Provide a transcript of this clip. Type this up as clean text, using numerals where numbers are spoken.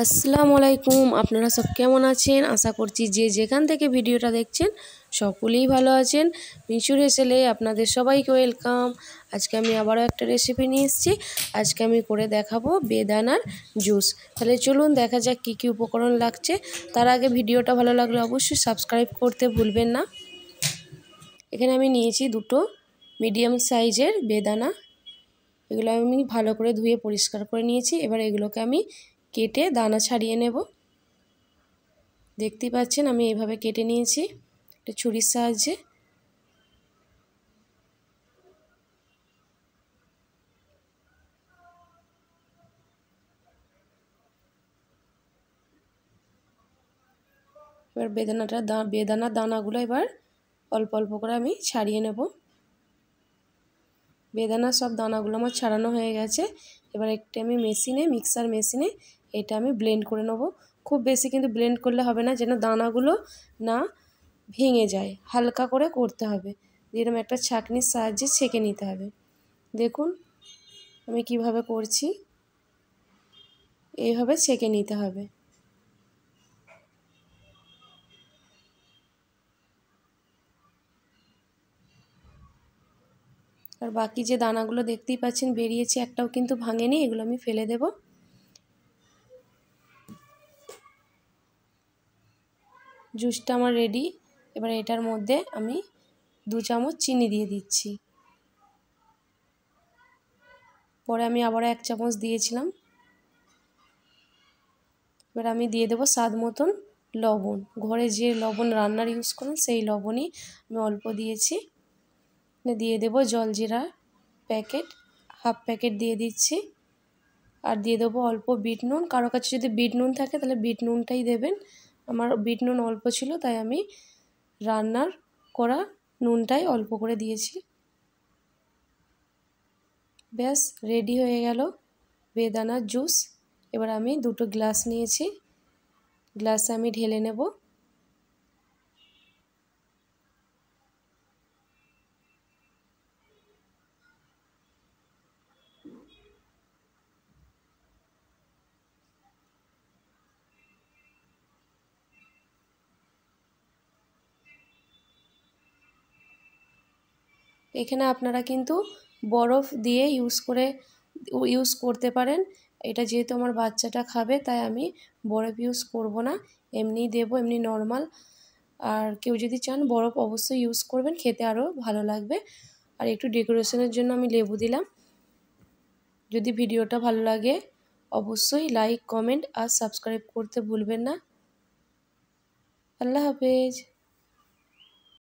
আসসালামু আলাইকুম। আপনারা সব কেমন আছেন? আশা করছি যে যেখান থেকে ভিডিওটা দেখছেন সকলেই ভালো আছেন। মিশুর হেসেলে আপনাদের সবাইকে ওয়েলকাম। আজকে আমি আবারও একটা রেসিপি নিয়ে এসেছি। আজকে আমি করে দেখাবো বেদানার জুস। তাহলে চলুন দেখা যাক কী কী উপকরণ লাগছে। তার আগে ভিডিওটা ভালো লাগলে অবশ্যই সাবস্ক্রাইব করতে ভুলবেন না। এখানে আমি নিয়েছি দুটো মিডিয়াম সাইজের বেদানা। এগুলো আমি ভালো করে ধুয়ে পরিষ্কার করে নিয়েছি। এবার এগুলোকে আমি কেটে দানা ছাড়িয়ে নেব। দেখতেই পাচ্ছেন আমি এইভাবে কেটে নিয়েছি একটা ছুরির সাহায্যে। এবার বেদানার দানাগুলো এবার অল্প অল্প করে আমি ছাড়িয়ে নেব। বেদানার সব দানাগুলো আমার ছাড়ানো হয়ে গেছে। এবার একটি আমি মিক্সার মেশিনে এটা আমি ব্লেন্ড করে নেব। খুব বেশি কিন্তু ব্লেন্ড করলে হবে না, যেন দানাগুলো না ভেঙে যায়, হালকা করে করতে হবে। এরকম একটা ছাঁকনির সাহায্যে ছেঁকে নিতে হবে। দেখুন আমি কিভাবে করছি, এইভাবে ছেঁকে নিতে হবে। আর বাকি যে দানাগুলো দেখতেই পাচ্ছেন বেরিয়েছে, একটাও কিন্তু ভাঙেনি, এগুলো আমি ফেলে দেব। জুসটা আমার রেডি। এবার এটার মধ্যে আমি 2 চামচ চিনি দিয়ে দিচ্ছি। পরে আমি আবারও 1 চামচ দিয়েছিলাম। এবার আমি দিয়ে দেবো স্বাদ মতন লবণ। ঘরে যে লবণ রান্নার ইউজ করেন সেই লবণই আমি অল্প দিয়েছি। দিয়ে দেবো জলজিরা প্যাকেট, হাফ প্যাকেট দিয়ে দিচ্ছি। আর দিয়ে দেবো অল্প বিট নুন। কারো কাছে যদি বিট নুন থাকে তাহলে বিট নুনটাই দেবেন। আমার বিট নুন অল্প ছিল তাই আমি রান্নার করা নুনটাই অল্প করে দিয়েছি। ব্যাস রেডি হয়ে গেল বেদানার জুস। এবার আমি 2টো গ্লাস নিয়েছি, গ্লাসে আমি ঢেলে নেব। এখানে আপনারা কিন্তু বরফ দিয়ে ইউজ করতে পারেন। এটা যেহেতু আমার বাচ্চাটা খাবে তাই আমি বরফ ইউজ করব না, এমনিই দেবো, এমনি নর্মাল। আর কেউ যদি চান বরফ অবশ্যই ইউজ করবেন, খেতে আরও ভালো লাগবে। আর একটু ডেকোরেশনের জন্য আমি লেবু দিলাম। যদি ভিডিওটা ভালো লাগে অবশ্যই লাইক, কমেন্ট আর সাবস্ক্রাইব করতে ভুলবেন না। আল্লাহ হাফেজ।